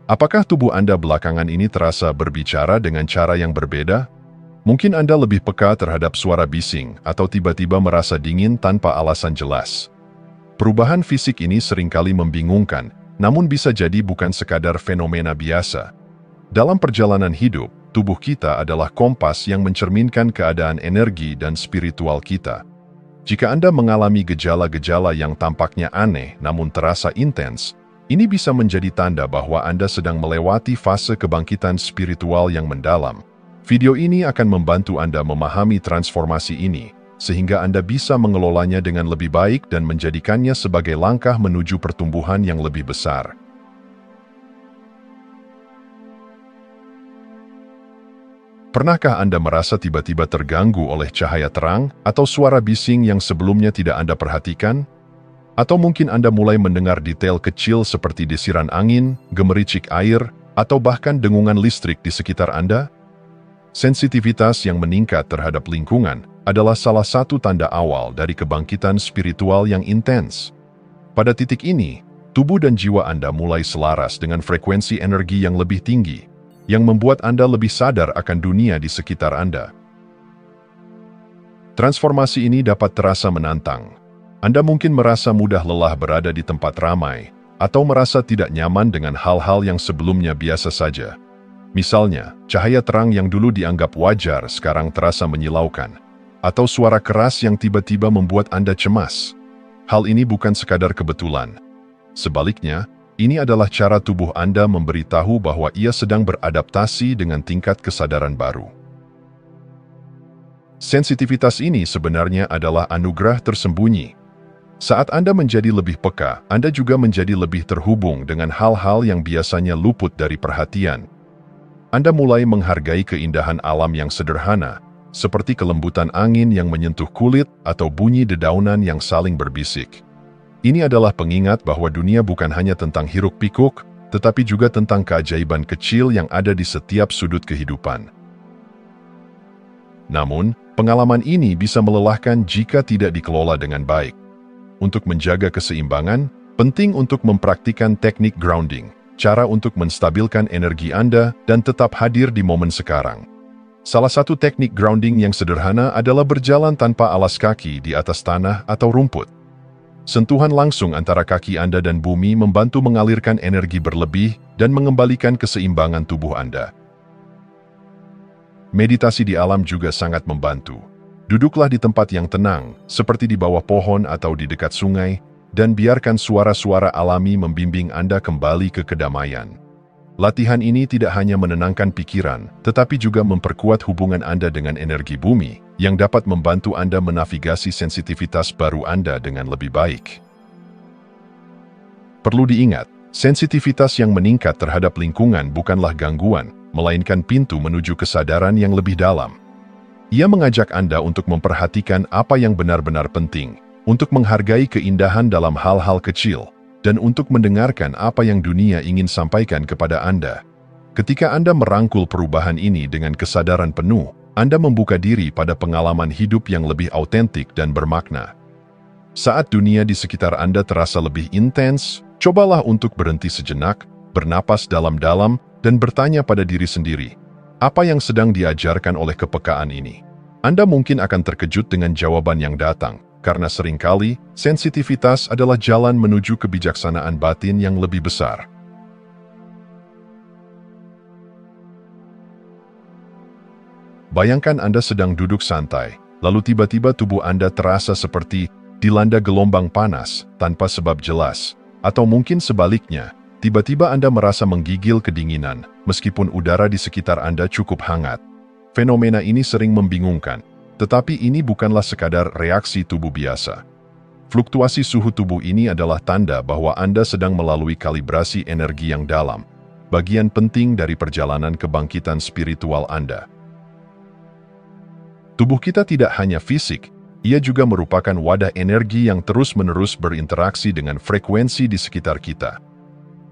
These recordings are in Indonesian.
Apakah tubuh Anda belakangan ini terasa berbicara dengan cara yang berbeda? Mungkin Anda lebih peka terhadap suara bising atau tiba-tiba merasa dingin tanpa alasan jelas. Perubahan fisik ini seringkali membingungkan, namun bisa jadi bukan sekadar fenomena biasa. Dalam perjalanan hidup, tubuh kita adalah kompas yang mencerminkan keadaan energi dan spiritual kita. Jika Anda mengalami gejala-gejala yang tampaknya aneh namun terasa intens, ini bisa menjadi tanda bahwa Anda sedang melewati fase kebangkitan spiritual yang mendalam. Video ini akan membantu Anda memahami transformasi ini, sehingga Anda bisa mengelolanya dengan lebih baik dan menjadikannya sebagai langkah menuju pertumbuhan yang lebih besar. Pernahkah Anda merasa tiba-tiba terganggu oleh cahaya terang atau suara bising yang sebelumnya tidak Anda perhatikan? Atau mungkin Anda mulai mendengar detail kecil seperti desiran angin, gemericik air, atau bahkan dengungan listrik di sekitar Anda? Sensitivitas yang meningkat terhadap lingkungan adalah salah satu tanda awal dari kebangkitan spiritual yang intens. Pada titik ini, tubuh dan jiwa Anda mulai selaras dengan frekuensi energi yang lebih tinggi, yang membuat Anda lebih sadar akan dunia di sekitar Anda. Transformasi ini dapat terasa menantang. Anda mungkin merasa mudah lelah berada di tempat ramai, atau merasa tidak nyaman dengan hal-hal yang sebelumnya biasa saja. Misalnya, cahaya terang yang dulu dianggap wajar sekarang terasa menyilaukan, atau suara keras yang tiba-tiba membuat Anda cemas. Hal ini bukan sekadar kebetulan. Sebaliknya, ini adalah cara tubuh Anda memberitahu bahwa ia sedang beradaptasi dengan tingkat kesadaran baru. Sensitivitas ini sebenarnya adalah anugerah tersembunyi. Saat Anda menjadi lebih peka, Anda juga menjadi lebih terhubung dengan hal-hal yang biasanya luput dari perhatian. Anda mulai menghargai keindahan alam yang sederhana, seperti kelembutan angin yang menyentuh kulit atau bunyi dedaunan yang saling berbisik. Ini adalah pengingat bahwa dunia bukan hanya tentang hiruk-pikuk, tetapi juga tentang keajaiban kecil yang ada di setiap sudut kehidupan. Namun, pengalaman ini bisa melelahkan jika tidak dikelola dengan baik. Untuk menjaga keseimbangan, penting untuk mempraktikkan teknik grounding, cara untuk menstabilkan energi Anda dan tetap hadir di momen sekarang. Salah satu teknik grounding yang sederhana adalah berjalan tanpa alas kaki di atas tanah atau rumput. Sentuhan langsung antara kaki Anda dan bumi membantu mengalirkan energi berlebih dan mengembalikan keseimbangan tubuh Anda. Meditasi di alam juga sangat membantu. Duduklah di tempat yang tenang, seperti di bawah pohon atau di dekat sungai, dan biarkan suara-suara alami membimbing Anda kembali ke kedamaian. Latihan ini tidak hanya menenangkan pikiran, tetapi juga memperkuat hubungan Anda dengan energi bumi, yang dapat membantu Anda menavigasi sensitivitas baru Anda dengan lebih baik. Perlu diingat, sensitivitas yang meningkat terhadap lingkungan bukanlah gangguan, melainkan pintu menuju kesadaran yang lebih dalam. Ia mengajak Anda untuk memperhatikan apa yang benar-benar penting, untuk menghargai keindahan dalam hal-hal kecil, dan untuk mendengarkan apa yang dunia ingin sampaikan kepada Anda. Ketika Anda merangkul perubahan ini dengan kesadaran penuh, Anda membuka diri pada pengalaman hidup yang lebih autentik dan bermakna. Saat dunia di sekitar Anda terasa lebih intens, cobalah untuk berhenti sejenak, bernapas dalam-dalam, dan bertanya pada diri sendiri, apa yang sedang diajarkan oleh kepekaan ini? Anda mungkin akan terkejut dengan jawaban yang datang, karena seringkali sensitivitas adalah jalan menuju kebijaksanaan batin yang lebih besar. Bayangkan Anda sedang duduk santai, lalu tiba-tiba tubuh Anda terasa seperti dilanda gelombang panas tanpa sebab jelas, atau mungkin sebaliknya, tiba-tiba Anda merasa menggigil kedinginan, meskipun udara di sekitar Anda cukup hangat. Fenomena ini sering membingungkan, tetapi ini bukanlah sekadar reaksi tubuh biasa. Fluktuasi suhu tubuh ini adalah tanda bahwa Anda sedang melalui kalibrasi energi yang dalam, bagian penting dari perjalanan kebangkitan spiritual Anda. Tubuh kita tidak hanya fisik, ia juga merupakan wadah energi yang terus-menerus berinteraksi dengan frekuensi di sekitar kita.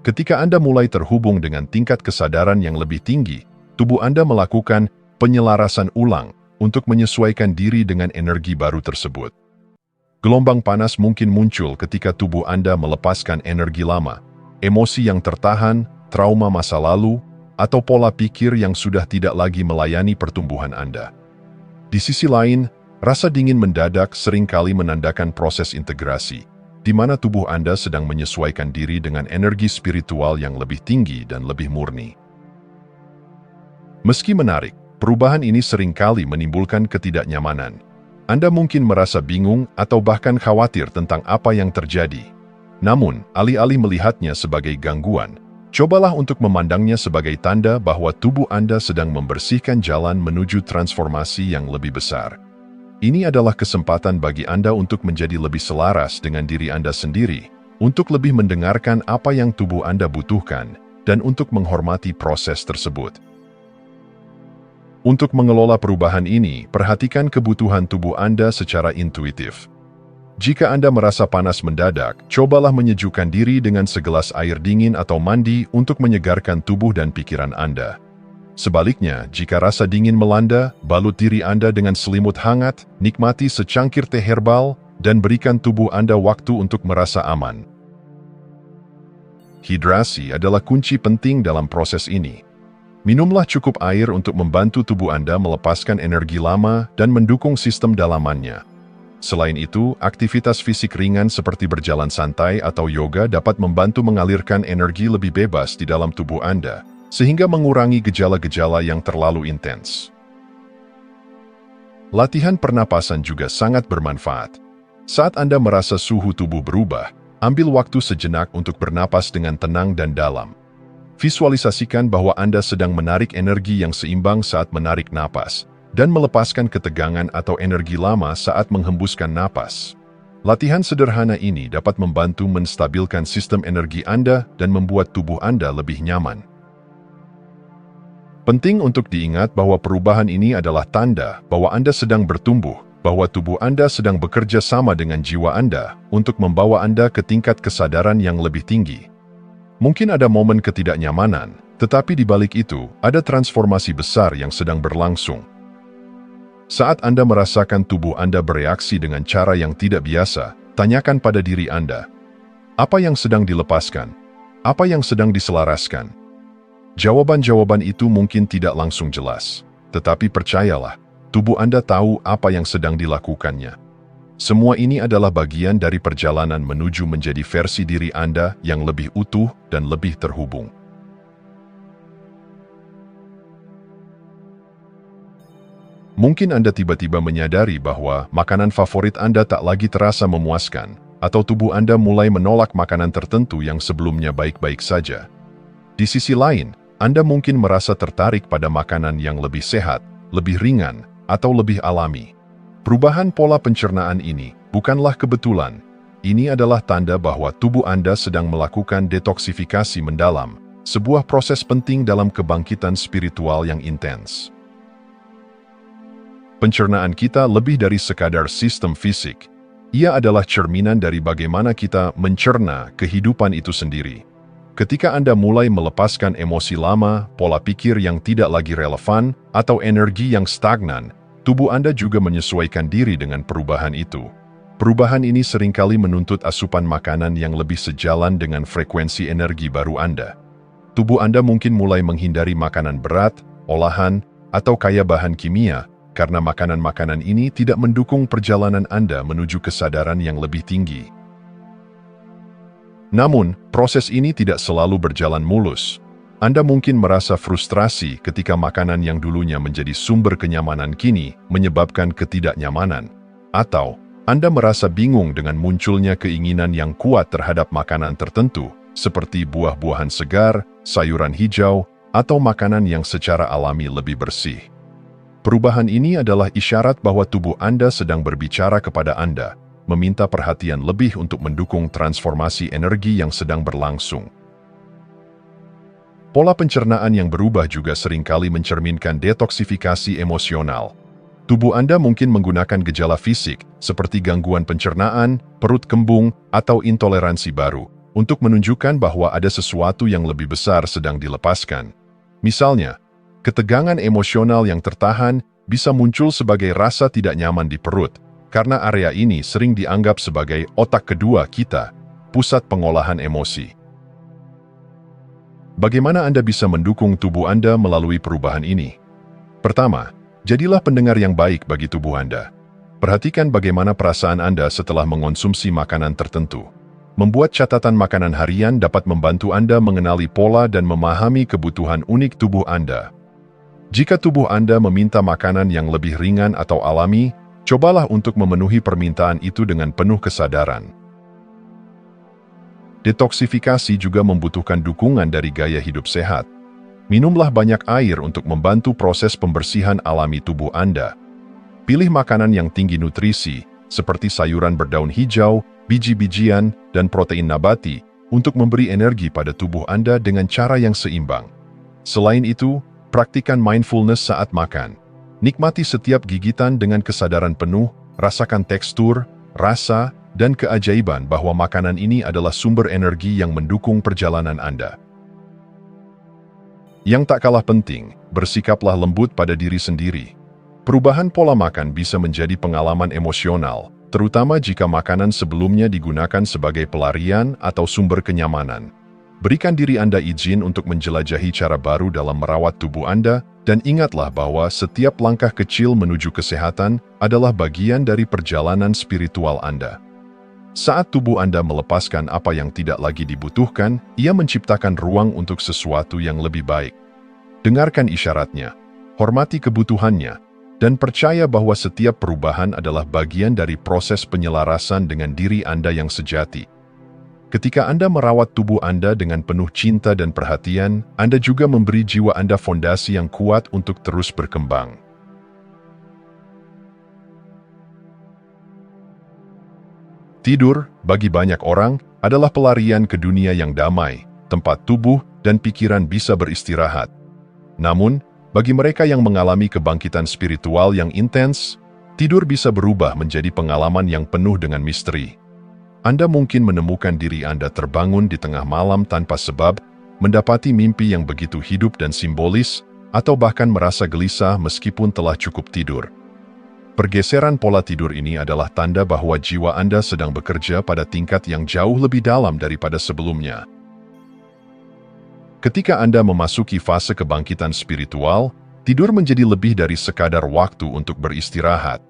Ketika Anda mulai terhubung dengan tingkat kesadaran yang lebih tinggi, tubuh Anda melakukan penyelarasan ulang untuk menyesuaikan diri dengan energi baru tersebut. Gelombang panas mungkin muncul ketika tubuh Anda melepaskan energi lama, emosi yang tertahan, trauma masa lalu, atau pola pikir yang sudah tidak lagi melayani pertumbuhan Anda. Di sisi lain, rasa dingin mendadak seringkali menandakan proses integrasi, di mana tubuh Anda sedang menyesuaikan diri dengan energi spiritual yang lebih tinggi dan lebih murni. Meski menarik, perubahan ini seringkali menimbulkan ketidaknyamanan. Anda mungkin merasa bingung atau bahkan khawatir tentang apa yang terjadi. Namun, alih-alih melihatnya sebagai gangguan, cobalah untuk memandangnya sebagai tanda bahwa tubuh Anda sedang membersihkan jalan menuju transformasi yang lebih besar. Ini adalah kesempatan bagi Anda untuk menjadi lebih selaras dengan diri Anda sendiri, untuk lebih mendengarkan apa yang tubuh Anda butuhkan, dan untuk menghormati proses tersebut. Untuk mengelola perubahan ini, perhatikan kebutuhan tubuh Anda secara intuitif. Jika Anda merasa panas mendadak, cobalah menyejukkan diri dengan segelas air dingin atau mandi untuk menyegarkan tubuh dan pikiran Anda. Sebaliknya, jika rasa dingin melanda, balut diri Anda dengan selimut hangat, nikmati secangkir teh herbal, dan berikan tubuh Anda waktu untuk merasa aman. Hidrasi adalah kunci penting dalam proses ini. Minumlah cukup air untuk membantu tubuh Anda melepaskan energi lama dan mendukung sistem dalamannya. Selain itu, aktivitas fisik ringan seperti berjalan santai atau yoga dapat membantu mengalirkan energi lebih bebas di dalam tubuh Anda, sehingga mengurangi gejala-gejala yang terlalu intens. Latihan pernapasan juga sangat bermanfaat. Saat Anda merasa suhu tubuh berubah, ambil waktu sejenak untuk bernapas dengan tenang dan dalam. Visualisasikan bahwa Anda sedang menarik energi yang seimbang saat menarik napas, dan melepaskan ketegangan atau energi lama saat menghembuskan napas. Latihan sederhana ini dapat membantu menstabilkan sistem energi Anda dan membuat tubuh Anda lebih nyaman. Penting untuk diingat bahwa perubahan ini adalah tanda bahwa Anda sedang bertumbuh, bahwa tubuh Anda sedang bekerja sama dengan jiwa Anda untuk membawa Anda ke tingkat kesadaran yang lebih tinggi. Mungkin ada momen ketidaknyamanan, tetapi di balik itu, ada transformasi besar yang sedang berlangsung. Saat Anda merasakan tubuh Anda bereaksi dengan cara yang tidak biasa, tanyakan pada diri Anda, apa yang sedang dilepaskan? Apa yang sedang diselaraskan? Jawaban-jawaban itu mungkin tidak langsung jelas, tetapi percayalah, tubuh Anda tahu apa yang sedang dilakukannya. Semua ini adalah bagian dari perjalanan menuju menjadi versi diri Anda yang lebih utuh dan lebih terhubung. Mungkin Anda tiba-tiba menyadari bahwa makanan favorit Anda tak lagi terasa memuaskan, atau tubuh Anda mulai menolak makanan tertentu yang sebelumnya baik-baik saja. Di sisi lain, Anda mungkin merasa tertarik pada makanan yang lebih sehat, lebih ringan, atau lebih alami. Perubahan pola pencernaan ini bukanlah kebetulan. Ini adalah tanda bahwa tubuh Anda sedang melakukan detoksifikasi mendalam, sebuah proses penting dalam kebangkitan spiritual yang intens. Pencernaan kita lebih dari sekadar sistem fisik. Ia adalah cerminan dari bagaimana kita mencerna kehidupan itu sendiri. Ketika Anda mulai melepaskan emosi lama, pola pikir yang tidak lagi relevan, atau energi yang stagnan, tubuh Anda juga menyesuaikan diri dengan perubahan itu. Perubahan ini seringkali menuntut asupan makanan yang lebih sejalan dengan frekuensi energi baru Anda. Tubuh Anda mungkin mulai menghindari makanan berat, olahan, atau kaya bahan kimia, karena makanan-makanan ini tidak mendukung perjalanan Anda menuju kesadaran yang lebih tinggi. Namun, proses ini tidak selalu berjalan mulus. Anda mungkin merasa frustrasi ketika makanan yang dulunya menjadi sumber kenyamanan kini menyebabkan ketidaknyamanan. Atau, Anda merasa bingung dengan munculnya keinginan yang kuat terhadap makanan tertentu, seperti buah-buahan segar, sayuran hijau, atau makanan yang secara alami lebih bersih. Perubahan ini adalah isyarat bahwa tubuh Anda sedang berbicara kepada Anda, meminta perhatian lebih untuk mendukung transformasi energi yang sedang berlangsung. Pola pencernaan yang berubah juga seringkali mencerminkan detoksifikasi emosional. Tubuh Anda mungkin menggunakan gejala fisik, seperti gangguan pencernaan, perut kembung, atau intoleransi baru, untuk menunjukkan bahwa ada sesuatu yang lebih besar sedang dilepaskan. Misalnya, ketegangan emosional yang tertahan bisa muncul sebagai rasa tidak nyaman di perut, karena area ini sering dianggap sebagai otak kedua kita, pusat pengolahan emosi. Bagaimana Anda bisa mendukung tubuh Anda melalui perubahan ini? Pertama, jadilah pendengar yang baik bagi tubuh Anda. Perhatikan bagaimana perasaan Anda setelah mengonsumsi makanan tertentu. Membuat catatan makanan harian dapat membantu Anda mengenali pola dan memahami kebutuhan unik tubuh Anda. Jika tubuh Anda meminta makanan yang lebih ringan atau alami, cobalah untuk memenuhi permintaan itu dengan penuh kesadaran. Detoksifikasi juga membutuhkan dukungan dari gaya hidup sehat. Minumlah banyak air untuk membantu proses pembersihan alami tubuh Anda. Pilih makanan yang tinggi nutrisi, seperti sayuran berdaun hijau, biji-bijian, dan protein nabati, untuk memberi energi pada tubuh Anda dengan cara yang seimbang. Selain itu, praktikan mindfulness saat makan. Nikmati setiap gigitan dengan kesadaran penuh, rasakan tekstur, rasa, dan keajaiban bahwa makanan ini adalah sumber energi yang mendukung perjalanan Anda. Yang tak kalah penting, bersikaplah lembut pada diri sendiri. Perubahan pola makan bisa menjadi pengalaman emosional, terutama jika makanan sebelumnya digunakan sebagai pelarian atau sumber kenyamanan. Berikan diri Anda izin untuk menjelajahi cara baru dalam merawat tubuh Anda, dan ingatlah bahwa setiap langkah kecil menuju kesehatan adalah bagian dari perjalanan spiritual Anda. Saat tubuh Anda melepaskan apa yang tidak lagi dibutuhkan, ia menciptakan ruang untuk sesuatu yang lebih baik. Dengarkan isyaratnya, hormati kebutuhannya, dan percaya bahwa setiap perubahan adalah bagian dari proses penyelarasan dengan diri Anda yang sejati. Ketika Anda merawat tubuh Anda dengan penuh cinta dan perhatian, Anda juga memberi jiwa Anda fondasi yang kuat untuk terus berkembang. Tidur, bagi banyak orang, adalah pelarian ke dunia yang damai, tempat tubuh dan pikiran bisa beristirahat. Namun, bagi mereka yang mengalami kebangkitan spiritual yang intens, tidur bisa berubah menjadi pengalaman yang penuh dengan misteri. Anda mungkin menemukan diri Anda terbangun di tengah malam tanpa sebab, mendapati mimpi yang begitu hidup dan simbolis, atau bahkan merasa gelisah meskipun telah cukup tidur. Pergeseran pola tidur ini adalah tanda bahwa jiwa Anda sedang bekerja pada tingkat yang jauh lebih dalam daripada sebelumnya. Ketika Anda memasuki fase kebangkitan spiritual, tidur menjadi lebih dari sekadar waktu untuk beristirahat.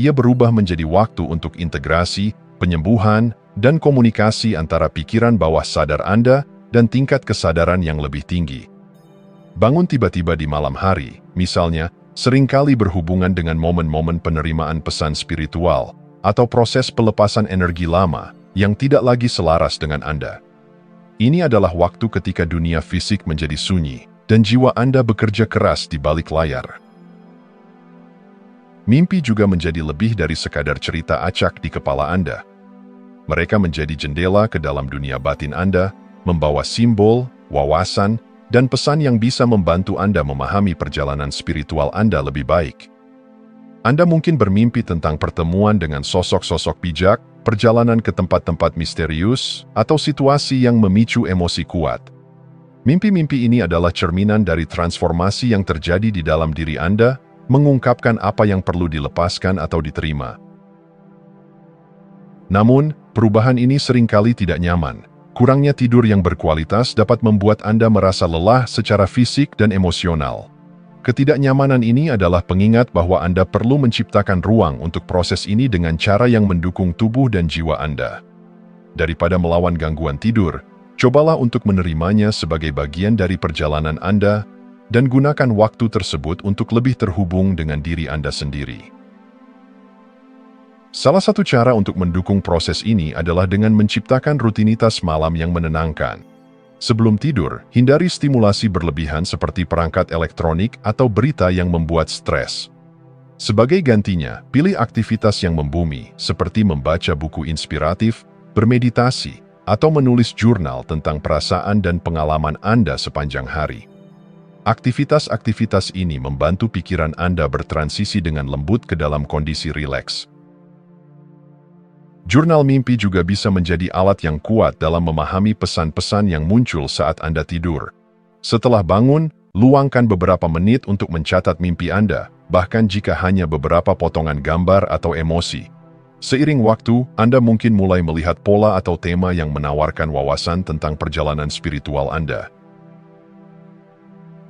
Ia berubah menjadi waktu untuk integrasi, penyembuhan, dan komunikasi antara pikiran bawah sadar Anda dan tingkat kesadaran yang lebih tinggi. Bangun tiba-tiba di malam hari, misalnya, seringkali berhubungan dengan momen-momen penerimaan pesan spiritual atau proses pelepasan energi lama yang tidak lagi selaras dengan Anda. Ini adalah waktu ketika dunia fisik menjadi sunyi dan jiwa Anda bekerja keras di balik layar. Mimpi juga menjadi lebih dari sekadar cerita acak di kepala Anda. Mereka menjadi jendela ke dalam dunia batin Anda, membawa simbol, wawasan, dan pesan yang bisa membantu Anda memahami perjalanan spiritual Anda lebih baik. Anda mungkin bermimpi tentang pertemuan dengan sosok-sosok bijak, perjalanan ke tempat-tempat misterius, atau situasi yang memicu emosi kuat. Mimpi-mimpi ini adalah cerminan dari transformasi yang terjadi di dalam diri Anda, mengungkapkan apa yang perlu dilepaskan atau diterima. Namun, perubahan ini seringkali tidak nyaman. Kurangnya tidur yang berkualitas dapat membuat Anda merasa lelah secara fisik dan emosional. Ketidaknyamanan ini adalah pengingat bahwa Anda perlu menciptakan ruang untuk proses ini dengan cara yang mendukung tubuh dan jiwa Anda. Daripada melawan gangguan tidur, cobalah untuk menerimanya sebagai bagian dari perjalanan Anda dan gunakan waktu tersebut untuk lebih terhubung dengan diri Anda sendiri. Salah satu cara untuk mendukung proses ini adalah dengan menciptakan rutinitas malam yang menenangkan. Sebelum tidur, hindari stimulasi berlebihan seperti perangkat elektronik atau berita yang membuat stres. Sebagai gantinya, pilih aktivitas yang membumi, seperti membaca buku inspiratif, bermeditasi, atau menulis jurnal tentang perasaan dan pengalaman Anda sepanjang hari. Aktivitas-aktivitas ini membantu pikiran Anda bertransisi dengan lembut ke dalam kondisi rileks. Jurnal mimpi juga bisa menjadi alat yang kuat dalam memahami pesan-pesan yang muncul saat Anda tidur. Setelah bangun, luangkan beberapa menit untuk mencatat mimpi Anda, bahkan jika hanya beberapa potongan gambar atau emosi. Seiring waktu, Anda mungkin mulai melihat pola atau tema yang menawarkan wawasan tentang perjalanan spiritual Anda.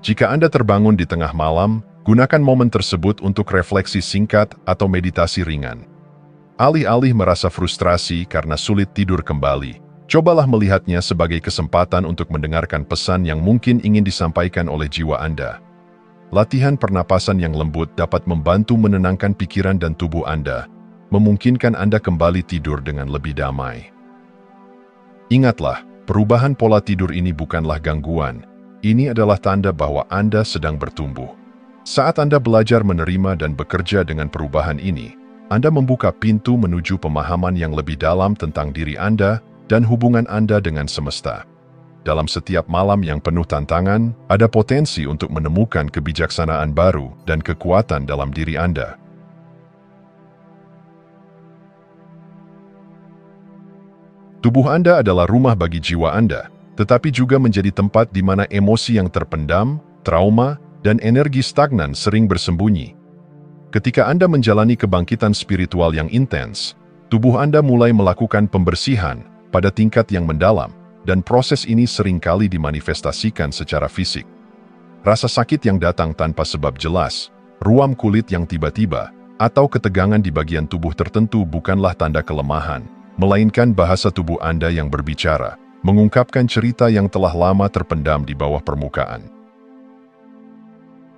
Jika Anda terbangun di tengah malam, gunakan momen tersebut untuk refleksi singkat atau meditasi ringan. Alih-alih merasa frustrasi karena sulit tidur kembali, cobalah melihatnya sebagai kesempatan untuk mendengarkan pesan yang mungkin ingin disampaikan oleh jiwa Anda. Latihan pernapasan yang lembut dapat membantu menenangkan pikiran dan tubuh Anda, memungkinkan Anda kembali tidur dengan lebih damai. Ingatlah, perubahan pola tidur ini bukanlah gangguan. Ini adalah tanda bahwa Anda sedang bertumbuh. Saat Anda belajar menerima dan bekerja dengan perubahan ini, Anda membuka pintu menuju pemahaman yang lebih dalam tentang diri Anda dan hubungan Anda dengan semesta. Dalam setiap malam yang penuh tantangan, ada potensi untuk menemukan kebijaksanaan baru dan kekuatan dalam diri Anda. Tubuh Anda adalah rumah bagi jiwa Anda, tetapi juga menjadi tempat di mana emosi yang terpendam, trauma, dan energi stagnan sering bersembunyi. Ketika Anda menjalani kebangkitan spiritual yang intens, tubuh Anda mulai melakukan pembersihan pada tingkat yang mendalam, dan proses ini seringkali dimanifestasikan secara fisik. Rasa sakit yang datang tanpa sebab jelas, ruam kulit yang tiba-tiba, atau ketegangan di bagian tubuh tertentu bukanlah tanda kelemahan, melainkan bahasa tubuh Anda yang berbicara, mengungkapkan cerita yang telah lama terpendam di bawah permukaan.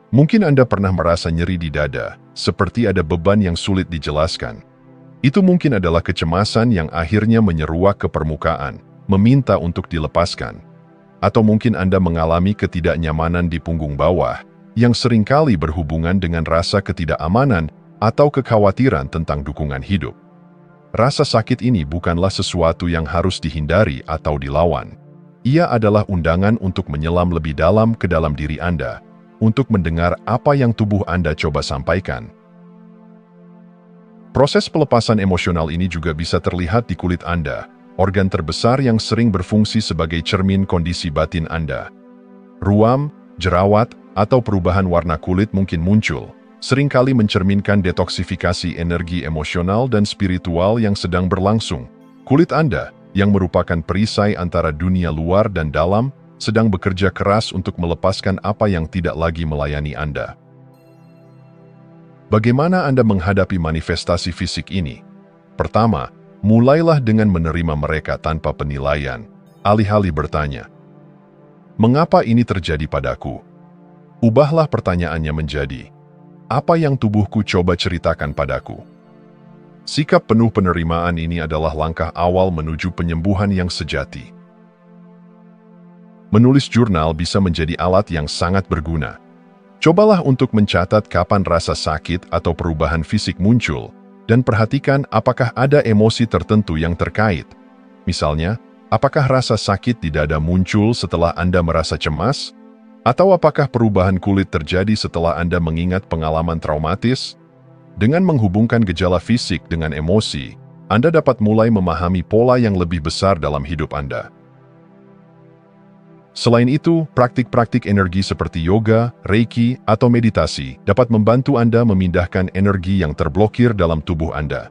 Mungkin Anda pernah merasa nyeri di dada, seperti ada beban yang sulit dijelaskan. Itu mungkin adalah kecemasan yang akhirnya menyeruak ke permukaan, meminta untuk dilepaskan. Atau mungkin Anda mengalami ketidaknyamanan di punggung bawah, yang seringkali berhubungan dengan rasa ketidakamanan atau kekhawatiran tentang dukungan hidup. Rasa sakit ini bukanlah sesuatu yang harus dihindari atau dilawan. Ia adalah undangan untuk menyelam lebih dalam ke dalam diri Anda, untuk mendengar apa yang tubuh Anda coba sampaikan. Proses pelepasan emosional ini juga bisa terlihat di kulit Anda, organ terbesar yang sering berfungsi sebagai cermin kondisi batin Anda. Ruam, jerawat, atau perubahan warna kulit mungkin muncul, seringkali mencerminkan detoksifikasi energi emosional dan spiritual yang sedang berlangsung. Kulit Anda, yang merupakan perisai antara dunia luar dan dalam, sedang bekerja keras untuk melepaskan apa yang tidak lagi melayani Anda. Bagaimana Anda menghadapi manifestasi fisik ini? Pertama, mulailah dengan menerima mereka tanpa penilaian, alih-alih bertanya, "Mengapa ini terjadi padaku?" Ubahlah pertanyaannya menjadi, "Apa yang tubuhku coba ceritakan padaku?" Sikap penuh penerimaan ini adalah langkah awal menuju penyembuhan yang sejati. Menulis jurnal bisa menjadi alat yang sangat berguna. Cobalah untuk mencatat kapan rasa sakit atau perubahan fisik muncul, dan perhatikan apakah ada emosi tertentu yang terkait. Misalnya, apakah rasa sakit di dada muncul setelah Anda merasa cemas? Atau apakah perubahan kulit terjadi setelah Anda mengingat pengalaman traumatis? Dengan menghubungkan gejala fisik dengan emosi, Anda dapat mulai memahami pola yang lebih besar dalam hidup Anda. Selain itu, praktik-praktik energi seperti yoga, reiki, atau meditasi dapat membantu Anda memindahkan energi yang terblokir dalam tubuh Anda.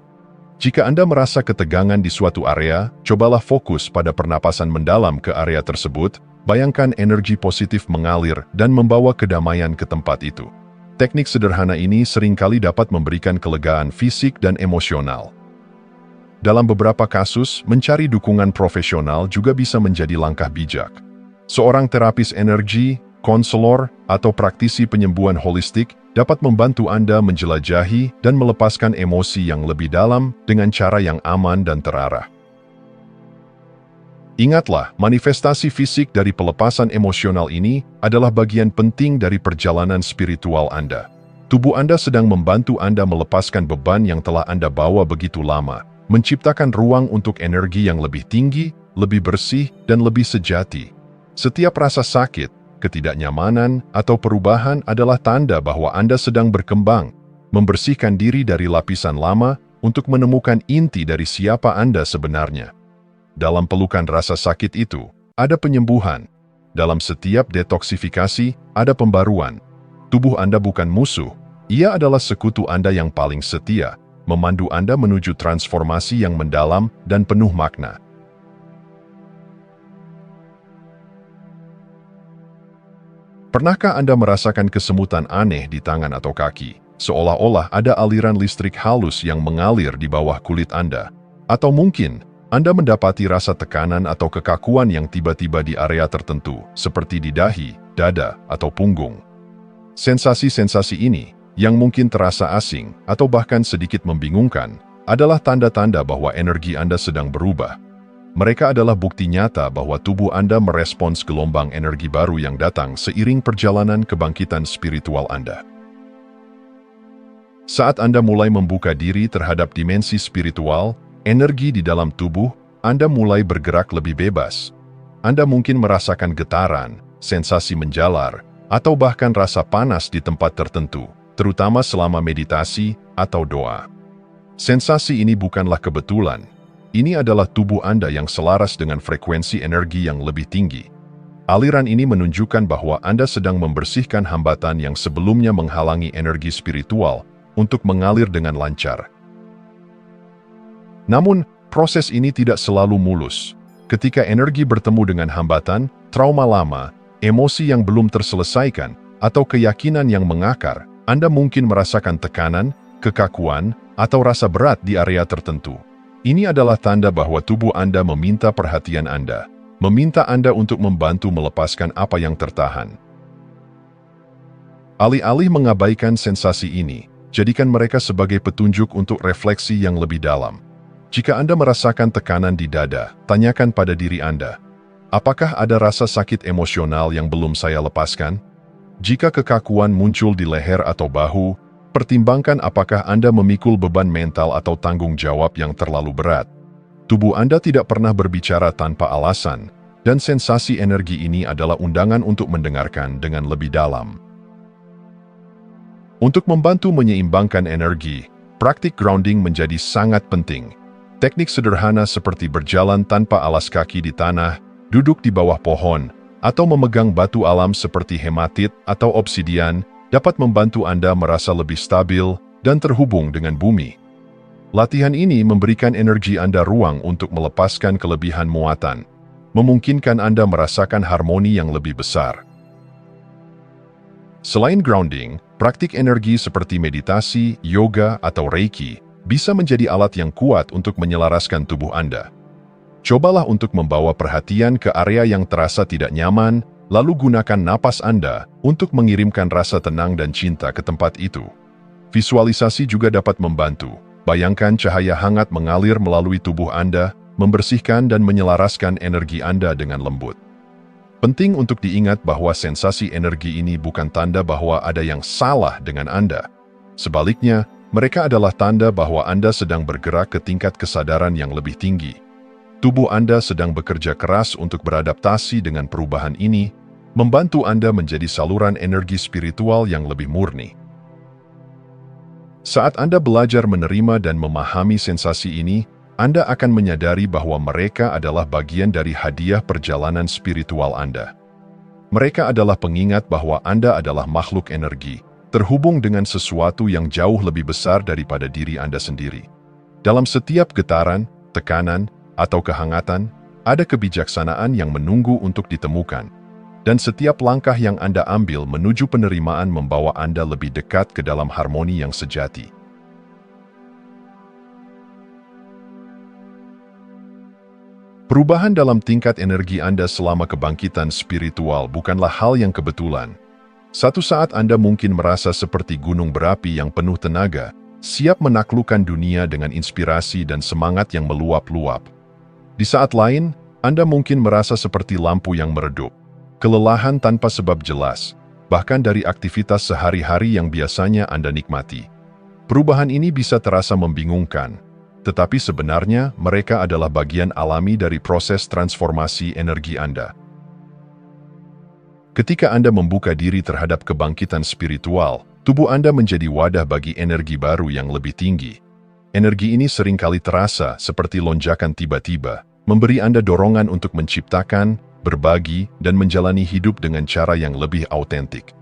Jika Anda merasa ketegangan di suatu area, cobalah fokus pada pernapasan mendalam ke area tersebut, bayangkan energi positif mengalir dan membawa kedamaian ke tempat itu. Teknik sederhana ini seringkali dapat memberikan kelegaan fisik dan emosional. Dalam beberapa kasus, mencari dukungan profesional juga bisa menjadi langkah bijak. Seorang terapis energi, konselor, atau praktisi penyembuhan holistik dapat membantu Anda menjelajahi dan melepaskan emosi yang lebih dalam dengan cara yang aman dan terarah. Ingatlah, manifestasi fisik dari pelepasan emosional ini adalah bagian penting dari perjalanan spiritual Anda. Tubuh Anda sedang membantu Anda melepaskan beban yang telah Anda bawa begitu lama, menciptakan ruang untuk energi yang lebih tinggi, lebih bersih, dan lebih sejati. Setiap rasa sakit, ketidaknyamanan, atau perubahan adalah tanda bahwa Anda sedang berkembang, membersihkan diri dari lapisan lama untuk menemukan inti dari siapa Anda sebenarnya. Dalam pelukan rasa sakit itu, ada penyembuhan. Dalam setiap detoksifikasi, ada pembaruan. Tubuh Anda bukan musuh, ia adalah sekutu Anda yang paling setia, memandu Anda menuju transformasi yang mendalam dan penuh makna. Pernahkah Anda merasakan kesemutan aneh di tangan atau kaki, seolah-olah ada aliran listrik halus yang mengalir di bawah kulit Anda? Atau mungkin Anda mendapati rasa tekanan atau kekakuan yang tiba-tiba di area tertentu, seperti di dahi, dada, atau punggung. Sensasi-sensasi ini, yang mungkin terasa asing atau bahkan sedikit membingungkan, adalah tanda-tanda bahwa energi Anda sedang berubah. Mereka adalah bukti nyata bahwa tubuh Anda merespons gelombang energi baru yang datang seiring perjalanan kebangkitan spiritual Anda. Saat Anda mulai membuka diri terhadap dimensi spiritual, energi di dalam tubuh Anda mulai bergerak lebih bebas. Anda mungkin merasakan getaran, sensasi menjalar, atau bahkan rasa panas di tempat tertentu, terutama selama meditasi atau doa. Sensasi ini bukanlah kebetulan. Ini adalah tubuh Anda yang selaras dengan frekuensi energi yang lebih tinggi. Aliran ini menunjukkan bahwa Anda sedang membersihkan hambatan yang sebelumnya menghalangi energi spiritual untuk mengalir dengan lancar. Namun, proses ini tidak selalu mulus. Ketika energi bertemu dengan hambatan, trauma lama, emosi yang belum terselesaikan, atau keyakinan yang mengakar, Anda mungkin merasakan tekanan, kekakuan, atau rasa berat di area tertentu. Ini adalah tanda bahwa tubuh Anda meminta perhatian Anda, meminta Anda untuk membantu melepaskan apa yang tertahan. Alih-alih mengabaikan sensasi ini, jadikan mereka sebagai petunjuk untuk refleksi yang lebih dalam. Jika Anda merasakan tekanan di dada, tanyakan pada diri Anda, apakah ada rasa sakit emosional yang belum saya lepaskan? Jika kekakuan muncul di leher atau bahu, pertimbangkan apakah Anda memikul beban mental atau tanggung jawab yang terlalu berat. Tubuh Anda tidak pernah berbicara tanpa alasan, dan sensasi energi ini adalah undangan untuk mendengarkan dengan lebih dalam. Untuk membantu menyeimbangkan energi, praktik grounding menjadi sangat penting. Teknik sederhana seperti berjalan tanpa alas kaki di tanah, duduk di bawah pohon, atau memegang batu alam seperti hematit atau obsidian, dapat membantu Anda merasa lebih stabil dan terhubung dengan bumi. Latihan ini memberikan energi Anda ruang untuk melepaskan kelebihan muatan, memungkinkan Anda merasakan harmoni yang lebih besar. Selain grounding, praktik energi seperti meditasi, yoga, atau reiki bisa menjadi alat yang kuat untuk menyelaraskan tubuh Anda. Cobalah untuk membawa perhatian ke area yang terasa tidak nyaman, lalu gunakan napas Anda untuk mengirimkan rasa tenang dan cinta ke tempat itu. Visualisasi juga dapat membantu. Bayangkan cahaya hangat mengalir melalui tubuh Anda, membersihkan dan menyelaraskan energi Anda dengan lembut. Penting untuk diingat bahwa sensasi energi ini bukan tanda bahwa ada yang salah dengan Anda. Sebaliknya, mereka adalah tanda bahwa Anda sedang bergerak ke tingkat kesadaran yang lebih tinggi. Tubuh Anda sedang bekerja keras untuk beradaptasi dengan perubahan ini, membantu Anda menjadi saluran energi spiritual yang lebih murni. Saat Anda belajar menerima dan memahami sensasi ini, Anda akan menyadari bahwa mereka adalah bagian dari hadiah perjalanan spiritual Anda. Mereka adalah pengingat bahwa Anda adalah makhluk energi, terhubung dengan sesuatu yang jauh lebih besar daripada diri Anda sendiri. Dalam setiap getaran, tekanan, atau kehangatan, ada kebijaksanaan yang menunggu untuk ditemukan. Dan setiap langkah yang Anda ambil menuju penerimaan membawa Anda lebih dekat ke dalam harmoni yang sejati. Perubahan dalam tingkat energi Anda selama kebangkitan spiritual bukanlah hal yang kebetulan. Satu saat Anda mungkin merasa seperti gunung berapi yang penuh tenaga, siap menaklukkan dunia dengan inspirasi dan semangat yang meluap-luap. Di saat lain, Anda mungkin merasa seperti lampu yang meredup, kelelahan tanpa sebab jelas, bahkan dari aktivitas sehari-hari yang biasanya Anda nikmati. Perubahan ini bisa terasa membingungkan, tetapi sebenarnya mereka adalah bagian alami dari proses transformasi energi Anda. Ketika Anda membuka diri terhadap kebangkitan spiritual, tubuh Anda menjadi wadah bagi energi baru yang lebih tinggi. Energi ini seringkali terasa seperti lonjakan tiba-tiba, memberi Anda dorongan untuk menciptakan, berbagi, dan menjalani hidup dengan cara yang lebih autentik.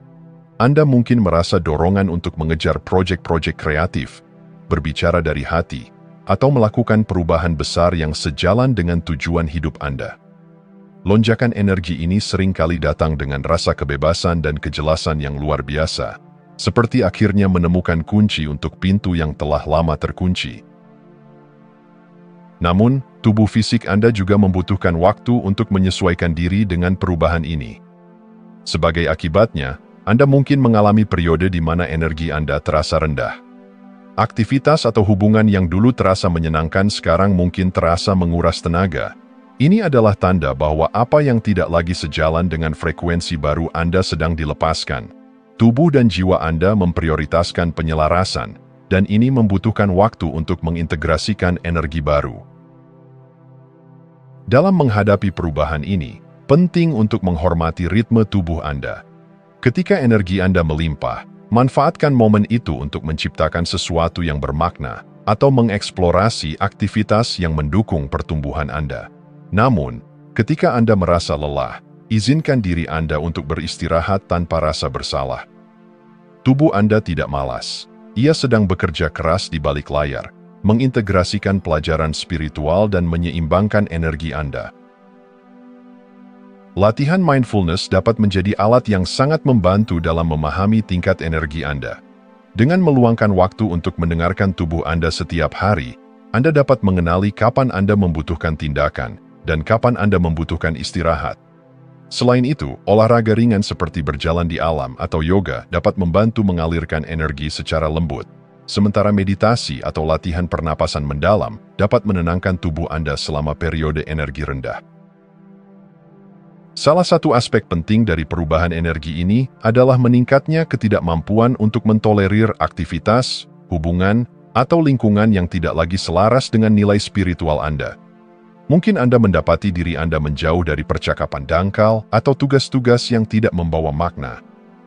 Anda mungkin merasa dorongan untuk mengejar proyek-proyek kreatif, berbicara dari hati, atau melakukan perubahan besar yang sejalan dengan tujuan hidup Anda. Lonjakan energi ini seringkali datang dengan rasa kebebasan dan kejelasan yang luar biasa, seperti akhirnya menemukan kunci untuk pintu yang telah lama terkunci. Namun, tubuh fisik Anda juga membutuhkan waktu untuk menyesuaikan diri dengan perubahan ini. Sebagai akibatnya, Anda mungkin mengalami periode di mana energi Anda terasa rendah. Aktivitas atau hubungan yang dulu terasa menyenangkan sekarang mungkin terasa menguras tenaga. Ini adalah tanda bahwa apa yang tidak lagi sejalan dengan frekuensi baru Anda sedang dilepaskan. Tubuh dan jiwa Anda memprioritaskan penyelarasan, dan ini membutuhkan waktu untuk mengintegrasikan energi baru. Dalam menghadapi perubahan ini, penting untuk menghormati ritme tubuh Anda. Ketika energi Anda melimpah, manfaatkan momen itu untuk menciptakan sesuatu yang bermakna atau mengeksplorasi aktivitas yang mendukung pertumbuhan Anda. Namun, ketika Anda merasa lelah, izinkan diri Anda untuk beristirahat tanpa rasa bersalah. Tubuh Anda tidak malas. Ia sedang bekerja keras di balik layar, mengintegrasikan pelajaran spiritual dan menyeimbangkan energi Anda. Latihan mindfulness dapat menjadi alat yang sangat membantu dalam memahami tingkat energi Anda. Dengan meluangkan waktu untuk mendengarkan tubuh Anda setiap hari, Anda dapat mengenali kapan Anda membutuhkan tindakan dan kapan Anda membutuhkan istirahat. Selain itu, olahraga ringan seperti berjalan di alam atau yoga dapat membantu mengalirkan energi secara lembut. Sementara meditasi atau latihan pernapasan mendalam dapat menenangkan tubuh Anda selama periode energi rendah. Salah satu aspek penting dari perubahan energi ini adalah meningkatnya ketidakmampuan untuk mentolerir aktivitas, hubungan, atau lingkungan yang tidak lagi selaras dengan nilai spiritual Anda. Mungkin Anda mendapati diri Anda menjauh dari percakapan dangkal atau tugas-tugas yang tidak membawa makna.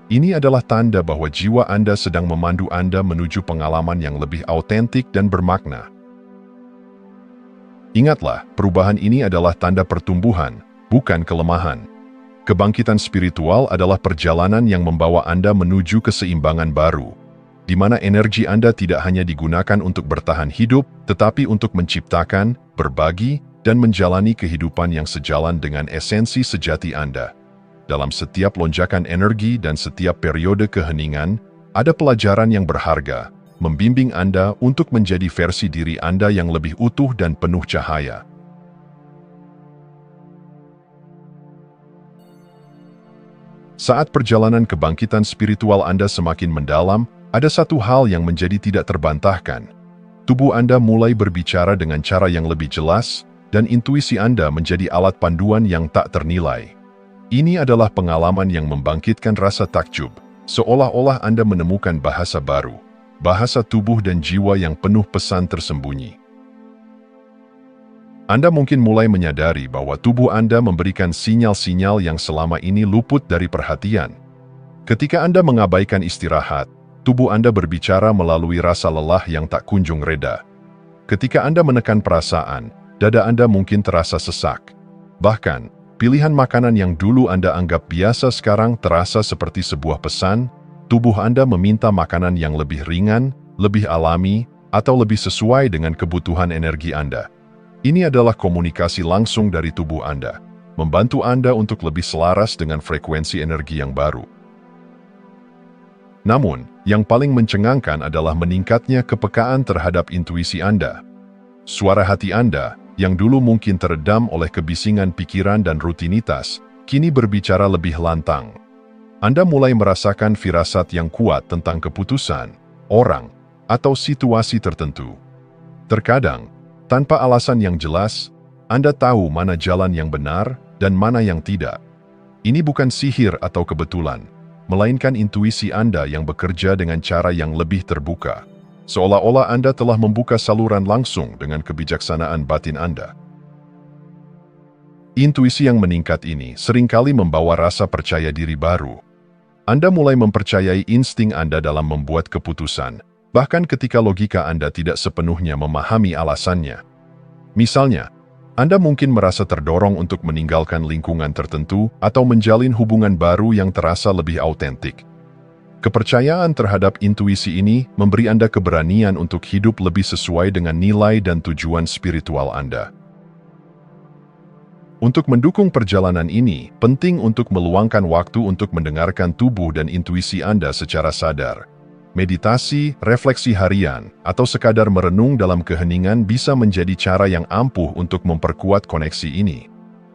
Ini adalah tanda bahwa jiwa Anda sedang memandu Anda menuju pengalaman yang lebih autentik dan bermakna. Ingatlah, perubahan ini adalah tanda pertumbuhan, bukan kelemahan. Kebangkitan spiritual adalah perjalanan yang membawa Anda menuju keseimbangan baru, di mana energi Anda tidak hanya digunakan untuk bertahan hidup, tetapi untuk menciptakan, berbagi, dan menjalani kehidupan yang sejalan dengan esensi sejati Anda. Dalam setiap lonjakan energi dan setiap periode keheningan, ada pelajaran yang berharga, membimbing Anda untuk menjadi versi diri Anda yang lebih utuh dan penuh cahaya. Saat perjalanan kebangkitan spiritual Anda semakin mendalam, ada satu hal yang menjadi tidak terbantahkan. Tubuh Anda mulai berbicara dengan cara yang lebih jelas, dan intuisi Anda menjadi alat panduan yang tak ternilai. Ini adalah pengalaman yang membangkitkan rasa takjub, seolah-olah Anda menemukan bahasa baru, bahasa tubuh dan jiwa yang penuh pesan tersembunyi. Anda mungkin mulai menyadari bahwa tubuh Anda memberikan sinyal-sinyal yang selama ini luput dari perhatian. Ketika Anda mengabaikan istirahat, tubuh Anda berbicara melalui rasa lelah yang tak kunjung reda. Ketika Anda menekan perasaan, dada Anda mungkin terasa sesak. Bahkan, pilihan makanan yang dulu Anda anggap biasa sekarang terasa seperti sebuah pesan. Tubuh Anda meminta makanan yang lebih ringan, lebih alami, atau lebih sesuai dengan kebutuhan energi Anda. Ini adalah komunikasi langsung dari tubuh Anda, membantu Anda untuk lebih selaras dengan frekuensi energi yang baru. Namun, yang paling mencengangkan adalah meningkatnya kepekaan terhadap intuisi Anda. Suara hati Anda, yang dulu mungkin teredam oleh kebisingan pikiran dan rutinitas, kini berbicara lebih lantang. Anda mulai merasakan firasat yang kuat tentang keputusan, orang, atau situasi tertentu. Terkadang, tanpa alasan yang jelas, Anda tahu mana jalan yang benar dan mana yang tidak. Ini bukan sihir atau kebetulan, melainkan intuisi Anda yang bekerja dengan cara yang lebih terbuka. Seolah-olah Anda telah membuka saluran langsung dengan kebijaksanaan batin Anda. Intuisi yang meningkat ini seringkali membawa rasa percaya diri baru. Anda mulai mempercayai insting Anda dalam membuat keputusan, bahkan ketika logika Anda tidak sepenuhnya memahami alasannya. Misalnya, Anda mungkin merasa terdorong untuk meninggalkan lingkungan tertentu atau menjalin hubungan baru yang terasa lebih autentik. Kepercayaan terhadap intuisi ini memberi Anda keberanian untuk hidup lebih sesuai dengan nilai dan tujuan spiritual Anda. Untuk mendukung perjalanan ini, penting untuk meluangkan waktu untuk mendengarkan tubuh dan intuisi Anda secara sadar. Meditasi, refleksi harian, atau sekadar merenung dalam keheningan bisa menjadi cara yang ampuh untuk memperkuat koneksi ini.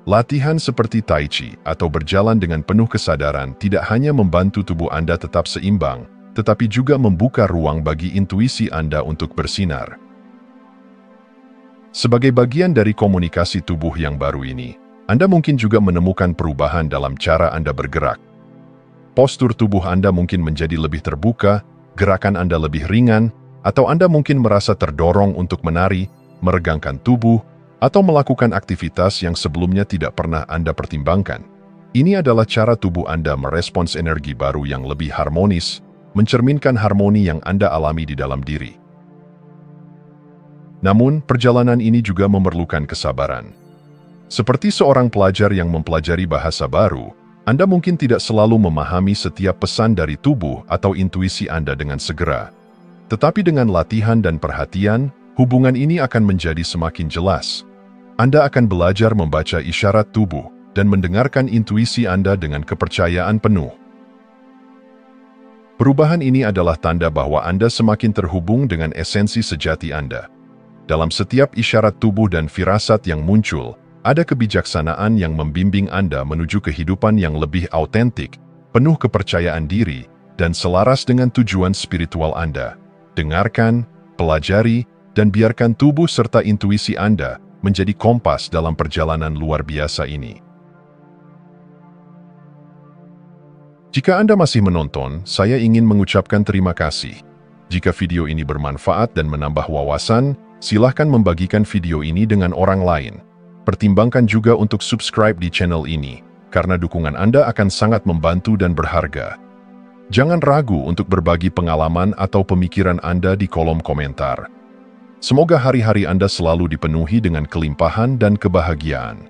Latihan seperti Tai Chi atau berjalan dengan penuh kesadaran tidak hanya membantu tubuh Anda tetap seimbang, tetapi juga membuka ruang bagi intuisi Anda untuk bersinar. Sebagai bagian dari komunikasi tubuh yang baru ini, Anda mungkin juga menemukan perubahan dalam cara Anda bergerak. Postur tubuh Anda mungkin menjadi lebih terbuka, gerakan Anda lebih ringan, atau Anda mungkin merasa terdorong untuk menari, meregangkan tubuh, atau melakukan aktivitas yang sebelumnya tidak pernah Anda pertimbangkan. Ini adalah cara tubuh Anda merespons energi baru yang lebih harmonis, mencerminkan harmoni yang Anda alami di dalam diri. Namun, perjalanan ini juga memerlukan kesabaran. Seperti seorang pelajar yang mempelajari bahasa baru, Anda mungkin tidak selalu memahami setiap pesan dari tubuh atau intuisi Anda dengan segera. Tetapi dengan latihan dan perhatian, hubungan ini akan menjadi semakin jelas. Anda akan belajar membaca isyarat tubuh dan mendengarkan intuisi Anda dengan kepercayaan penuh. Perubahan ini adalah tanda bahwa Anda semakin terhubung dengan esensi sejati Anda. Dalam setiap isyarat tubuh dan firasat yang muncul, ada kebijaksanaan yang membimbing Anda menuju kehidupan yang lebih autentik, penuh kepercayaan diri, dan selaras dengan tujuan spiritual Anda. Dengarkan, pelajari, dan biarkan tubuh serta intuisi Anda menjadi kompas dalam perjalanan luar biasa ini. Jika Anda masih menonton, saya ingin mengucapkan terima kasih. Jika video ini bermanfaat dan menambah wawasan, silahkan membagikan video ini dengan orang lain. Pertimbangkan juga untuk subscribe di channel ini, karena dukungan Anda akan sangat membantu dan berharga. Jangan ragu untuk berbagi pengalaman atau pemikiran Anda di kolom komentar. Semoga hari-hari Anda selalu dipenuhi dengan kelimpahan dan kebahagiaan.